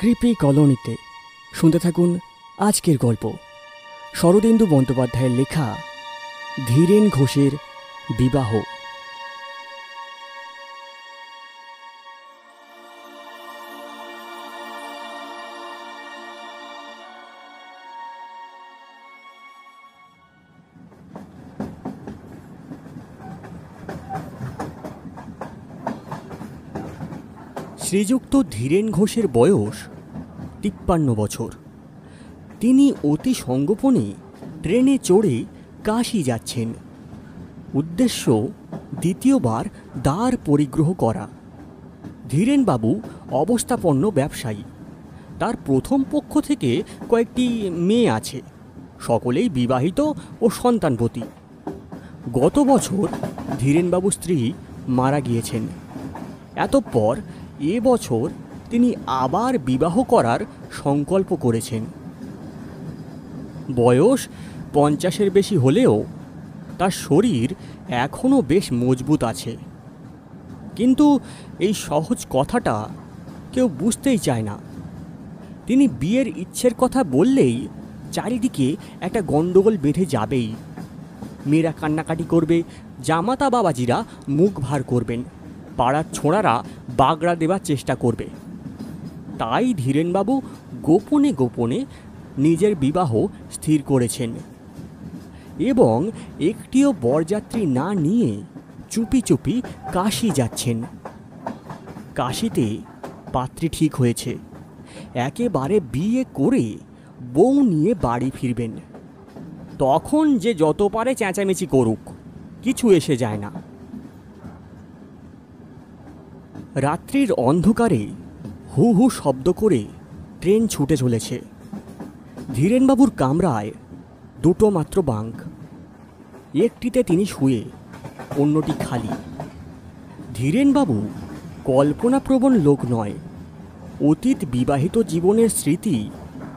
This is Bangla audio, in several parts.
কৃপি কলোনিতে শুনতে থাকুন আজকের গল্প। শরদিন্দু বন্দ্যোপাধ্যায়ের লেখা ধীরেন ঘোষের বিবাহ। শ্রীযুক্ত ধীরেন ঘোষের বয়স ৫৩ বছর। তিনি অতি সঙ্গোপনে ট্রেনে চড়ে কাশী যাচ্ছেন। উদ্দেশ্য দ্বিতীয়বার দ্বার পরিগ্রহ করা। ধীরেনবাবু অবস্থাপন্ন ব্যবসায়ী। তার প্রথম পক্ষ থেকে কয়েকটি মেয়ে আছে, সকলেই বিবাহিত ও সন্তানবতী। গত বছর ধীরেনবাবুর স্ত্রী মারা গিয়েছেন। এতঃপর এবছর তিনি আবার বিবাহ করার সংকল্প করেছেন। বয়স ৫০-এর বেশি হলেও তার শরীর এখনও বেশ মজবুত আছে। কিন্তু এই সহজ কথাটা কেউ বুঝতেই চায় না। তিনি বিয়ের ইচ্ছের কথা বললেই চারিদিকে একটা গণ্ডগোল বেঁধে যাবেই। মেয়েরা কান্নাকাটি করবে, জামাতা বাবাজিরা মুখ ভার করবেন, পাড়ার ছোঁড়ারা বাগড়া দেবার চেষ্টা করবে। তাই ধীরেনবাবু গোপনে গোপনে নিজের বিবাহ স্থির করেছেন এবং একটিও বরযাত্রী না নিয়ে চুপি চুপি কাশী যাচ্ছেন। কাশীতে পাত্রী ঠিক হয়েছে। একেবারে বিয়ে করে বউ নিয়ে বাড়ি ফিরবেন। তখন যে যত পারে চেঁচামেচি করুক, কিছু এসে যায় না। রাত্রির অন্ধকারে হু হু শব্দ করে ট্রেন ছুটে চলেছে। ধীরেনবাবুর কামরায় দুটো মাত্র বাঙ্ক। একটিতে তিনি শুয়ে, অন্যটি খালি। ধীরেনবাবু কল্পনাপ্রবণ লোক নয়। অতীত বিবাহিত জীবনের স্মৃতি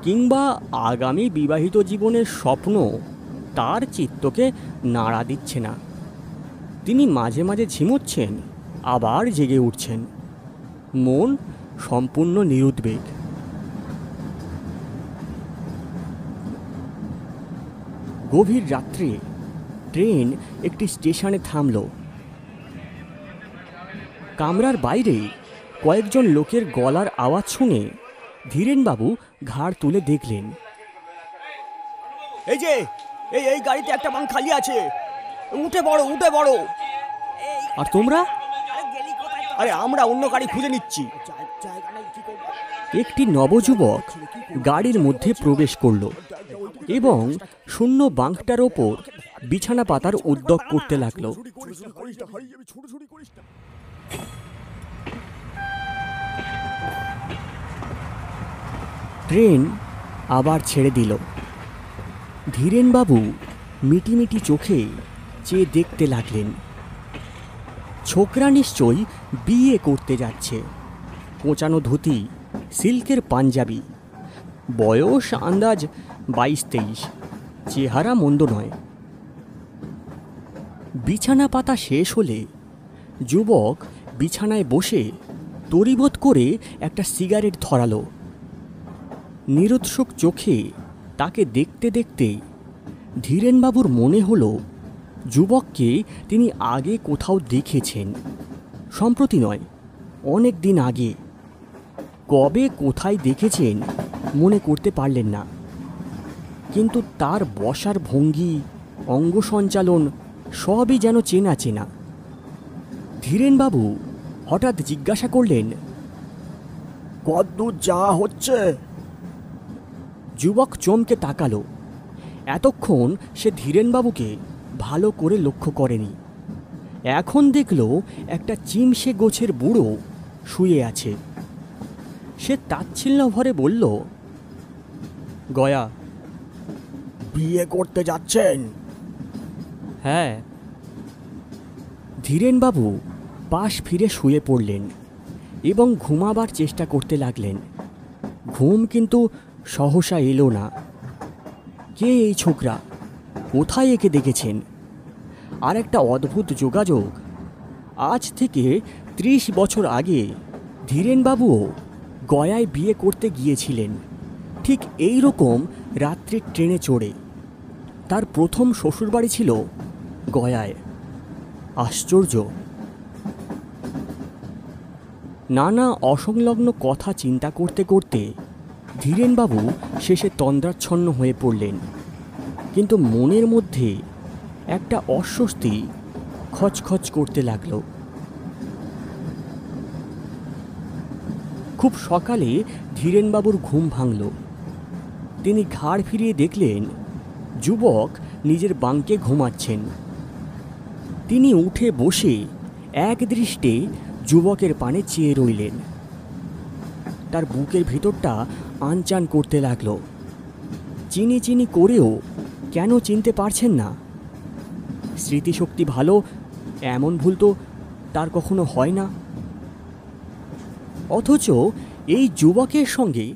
কিংবা আগামী বিবাহিত জীবনের স্বপ্ন তার চিত্তকে নাড়া দিচ্ছে না। তিনি মাঝে মাঝে ঝিমোচ্ছেন, আবার জেগে উঠছেন। মন সম্পূর্ণ নিরুদ্বেগ। গভীর রাত্রে ট্রেন একটি স্টেশনে থামল। কামরার বাইরে কয়েকজন লোকের গলার আওয়াজ শুনে ধীরেনবাবু ঘাড় তুলে দেখলেন, এই যে এই গাড়িতে একটা বাং খালি আছে, উঠে পড়ো উঠে পড়ো। আর তোমরা? আরে আমরা অন্য গাড়ি খুঁজে নিচ্ছি। একটি নবযুবক গাড়ির মধ্যে প্রবেশ করল এবং শূন্য বাঙ্কটার ওপর বিছানা পাতার উদ্যোগ করতে লাগলো। ট্রেন আবার ছেড়ে দিল। ধীরেনবাবু মিটিমিটি চোখে চেয়ে দেখতে লাগলেন। ছোকরা নিশ্চয়ই বিয়ে করতে যাচ্ছে। কোঁচানো ধুতি, সিল্কের পাঞ্জাবি, বয়স আন্দাজ ২২-২৩। চেহারা মন্দ নয়। বিছানা পাতা শেষ হলে যুবক বিছানায় বসে তড়িবোধ করে একটা সিগারেট ধরালো। নিরুৎসুক চোখে তাকে দেখতে দেখতে ধীরেনবাবুর মনে হলো যুবককে তিনি আগে কোথাও দেখেছেন। সম্প্রতি নয়, অনেক দিন আগে। কবে কোথায় দেখেছেন মনে করতে পারলেন না, কিন্তু তার বসার ভঙ্গি, অঙ্গ সঞ্চালন সবই যেন চেনা চেনা। ধীরেনবাবু হঠাৎ জিজ্ঞাসা করলেন, কদ্দূর যাওয়া হচ্ছে? যুবক চমকে তাকালো। এতক্ষণ সে ধীরেনবাবুকে ভালো করে লক্ষ্য করেনি। এখন দেখল একটা চিমসে গোছের বুড়ো শুয়ে আছে। সে তাচ্ছিল্য ভরে বলল, গয়া। বিয়ে করতে যাচ্ছেন? হ্যাঁ। ধীরেনবাবু পাশ ফিরে শুয়ে পড়লেন এবং ঘুমাবার চেষ্টা করতে লাগলেন। ঘুম কিন্তু সহসা এলো না। কে এই ছোকরা? কোথায় একে দেখেছেন? আর একটা অদ্ভুত যোগাযোগ। আজ থেকে ৩০ বছর আগে ধীরেনবাবুও গয়ায় বিয়ে করতে গিয়েছিলেন ঠিক এই রকম রাত্রির ট্রেনে চড়ে। তার প্রথম শ্বশুরবাড়ি ছিল গয়ায়। আশ্চর্য! নানা অসংলগ্ন কথা চিন্তা করতে করতে ধীরেনবাবু শেষে তন্দ্রাচ্ছন্ন হয়ে পড়লেন। কিন্তু মনের মধ্যে একটা অস্বস্তি খচখচ করতে লাগল। খুব সকালে ধীরেনবাবুর ঘুম ভাঙল। তিনি ঘাড় ফিরিয়ে দেখলেন যুবক নিজের বাঙ্কে ঘুমাচ্ছেন। তিনি উঠে বসে একদৃষ্টে যুবকের পানে চেয়ে রইলেন। তার বুকের ভিতরটা আনচান করতে লাগলো। চিনি চিনি করেও কেন চিনতে পারছেন না? স্মৃতিশক্তি ভালো, এমন ভুল তো তার কখনো হয় না। অথচ এই যুবকের সঙ্গে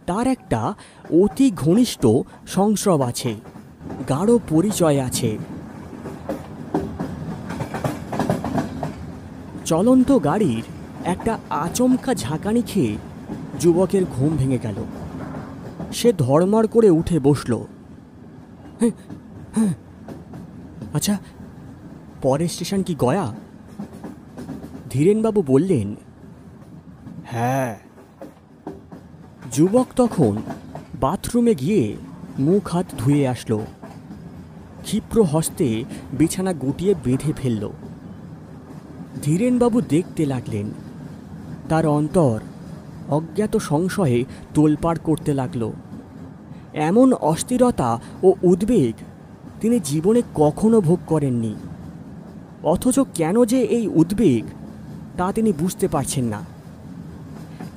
তার একটা অতি ঘনিষ্ঠ সংস্রব আছে, গাঢ় পরিচয় আছে। চলন্ত গাড়ির একটা আচমকা ঝাঁকানি খেয়ে যুবকের ঘুম ভেঙে গেল। সে ধড়মড় করে উঠে বসল। আচ্ছা, পরের স্টেশন কি গয়া? ধীরেনবাবু বললেন, হ্যাঁ। যুবক তখন বাথরুমে গিয়ে মুখ হাত ধুয়ে আসলো। ক্ষিপ্র হস্তে বিছানা গুটিয়ে বেঁধে ফেলল। ধীরেনবাবু দেখতে লাগলেন। তার অন্তর অজ্ঞাত সংশয়ে তোলপাড় করতে লাগল। এমন অস্থিরতা ও উদ্বেগ তিনি জীবনে কখনো ভোগ করেননি। অথচ কেন যে এই উদ্বেগ তা তিনি বুঝতে পারছেন না।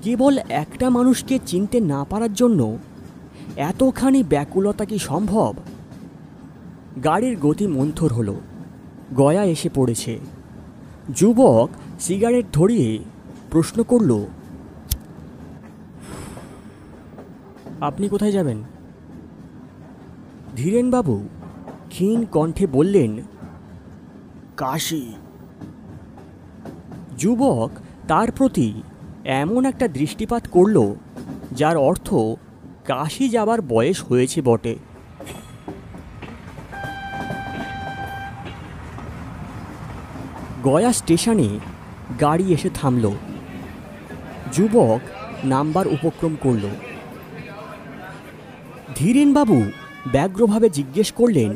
কেবল একটা মানুষকে চিনতে না পারার জন্য এতখানি ব্যাকুলতা কি সম্ভব? গাড়ির গতি মন্থর হলো। গয়া এসে পড়েছে। যুবক সিগারেট ধরিয়ে প্রশ্ন করল, আপনি কোথায় যাবেন? ধীরেনবাবু ক্ষীণ কণ্ঠে বললেন, কাশী। যুবক তার প্রতি এমন একটা দৃষ্টিপাত করল যার অর্থ কাশী যাবার বয়স হয়েছে বটে। গয়া স্টেশনে গাড়ি এসে থামল। যুবক নামবার উপক্রম করল। ধীরেনবাবু ব্যগ্রভাবে জিজ্ঞেস করলেন,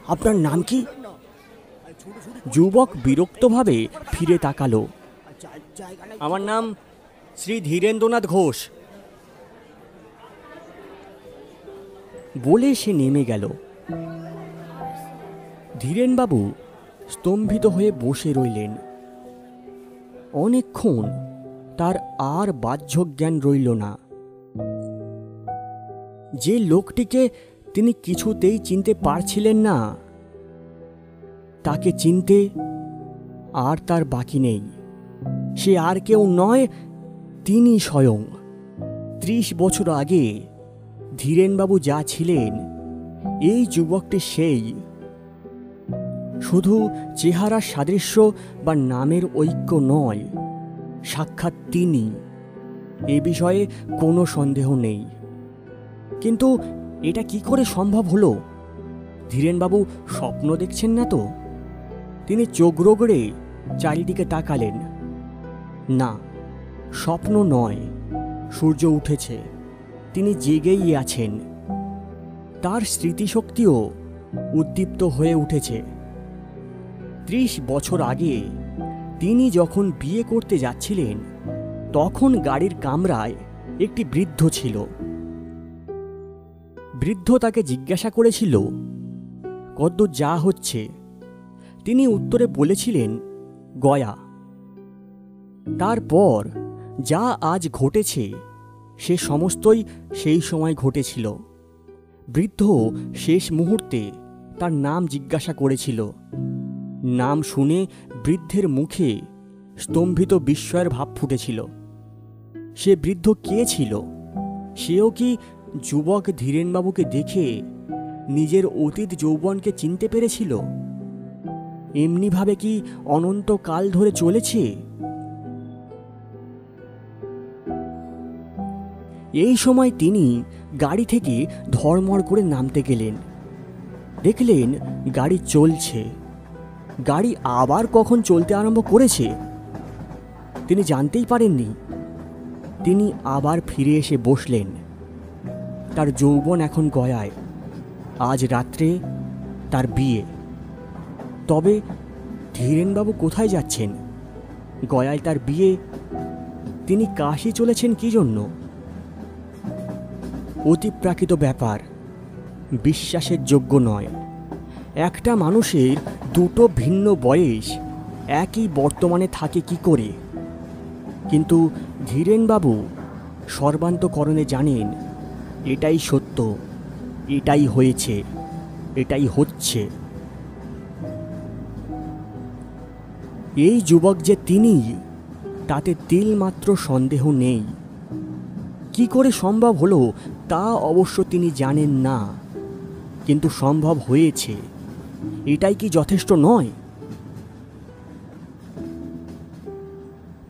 আপনার নাম কি? যুবক বিরক্তভাবে ফিরে তাকালো। আমার নাম শ্রী ধীরেন্দ্রনাথ ঘোষ বলে সে নেমে গেল। ধীরেনবাবু স্তম্ভিত হয়ে বসে রইলেন। অনেকক্ষণ তার আর বাহ্যজ্ঞান রইল না। যে লোকটিকে তিনি কিছুতেই চিনতে পারছিলেন না, তাকে চিনতে আর তার বাকি নেই। সে আর কেউ নয়, তিনি স্বয়ং। 30 বছর আগে ধীরেনবাবু যা ছিলেন, এই যুবকটি সেই। শুধু চেহারার সাদৃশ্য বা নামের ঐক্য নয়, সাক্ষাৎ তিনি, এ বিষয়ে কোনো সন্দেহ নেই। কিন্তু এটা কি করে সম্ভব হলো? ধীরেনবাবু স্বপ্ন দেখছেন না তো? তিনি চোখ রগড়ে চারিদিকে তাকালেন। না, স্বপ্ন নয়, সূর্য উঠেছে। তিনি জেগেই আছেন। তার স্মৃতিশক্তিও উদ্দীপ্ত হয়ে উঠেছে। 30 বছর আগে তিনি যখন বিয়ে করতে যাচ্ছিলেন, তখন গাড়ির কামরায় একটি বৃদ্ধ ছিল। বৃদ্ধ তাকে জিজ্ঞাসা করেছিল, কদ্দূর যা হচ্ছে? তিনি উত্তরে বলেছিলেন, গয়া। তারপর যা আজ ঘটেছে সে সমস্তই সেই সময় ঘটেছিল। বৃদ্ধ শেষ মুহূর্তে তার নাম জিজ্ঞাসা করেছিল। নাম শুনে বৃদ্ধের মুখে স্তম্ভিত বিস্ময়ের ভাব ফুটেছিল। সে বৃদ্ধ কে ছিল? সেও কি যুবক ধীরেনবাবুকে দেখে নিজের অতীত যৌবনকে চিনতে পেরেছিল? এমনিভাবে কি অনন্তকাল ধরে চলেছে? এই সময় তিনি গাড়ি থেকে ধড়মড় করে নামতে গেলেন। দেখলেন গাড়ি চলছে। গাড়ি আবার কখন চলতে আরম্ভ করেছে তিনি জানতেই পারেননি। তিনি আবার ফিরে এসে বসলেন। তার যৌবন এখন গয়ায়। আজ রাত্রে তার বিয়ে। তবে ধীরেনবাবু কোথায় যাচ্ছেন? গয়ায় তার বিয়ে, তিনি কাশী চলেছেন কি জন্য? অতিপ্রাকৃত ব্যাপার, বিশ্বাসের যোগ্য নয়। একটা মানুষের দুটো ভিন্ন বয়স একই বর্তমানে থাকে কি করে? কিন্তু ধীরেনবাবু সর্বান্তকরণে জানেন এটাই সত্য, এটাই হয়েছে, এটাই হচ্ছে। এই যুবক যে তিনি, তাতে তিলমাত্র সন্দেহ নেই। কি করে সম্ভব হলো তা অবশ্য তিনি জানেন না, কিন্তু সম্ভব হয়েছে। এটাই কি যথেষ্ট নয়?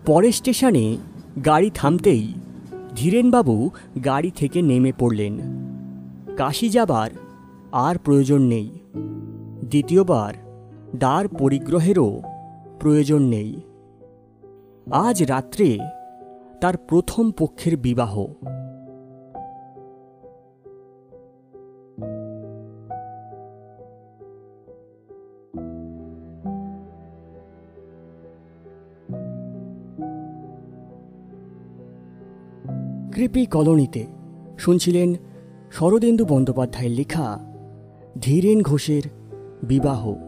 পরের স্টেশনে গাড়ি থামতেই ধীরেনবাবু গাড়ি থেকে নেমে পড়লেন। কাশী যাবার আর প্রয়োজন নেই। দ্বিতীয়বার দ্বার পরিগ্রহেরও প্রয়োজন নেই। আজ রাত্রে তার প্রথম পক্ষের বিবাহ। কৃপি কলোনিতে শুনছিলেন শরদিন্দু বন্দ্যোপাধ্যায়ের লেখা ধীরেন ঘোষের বিবাহ।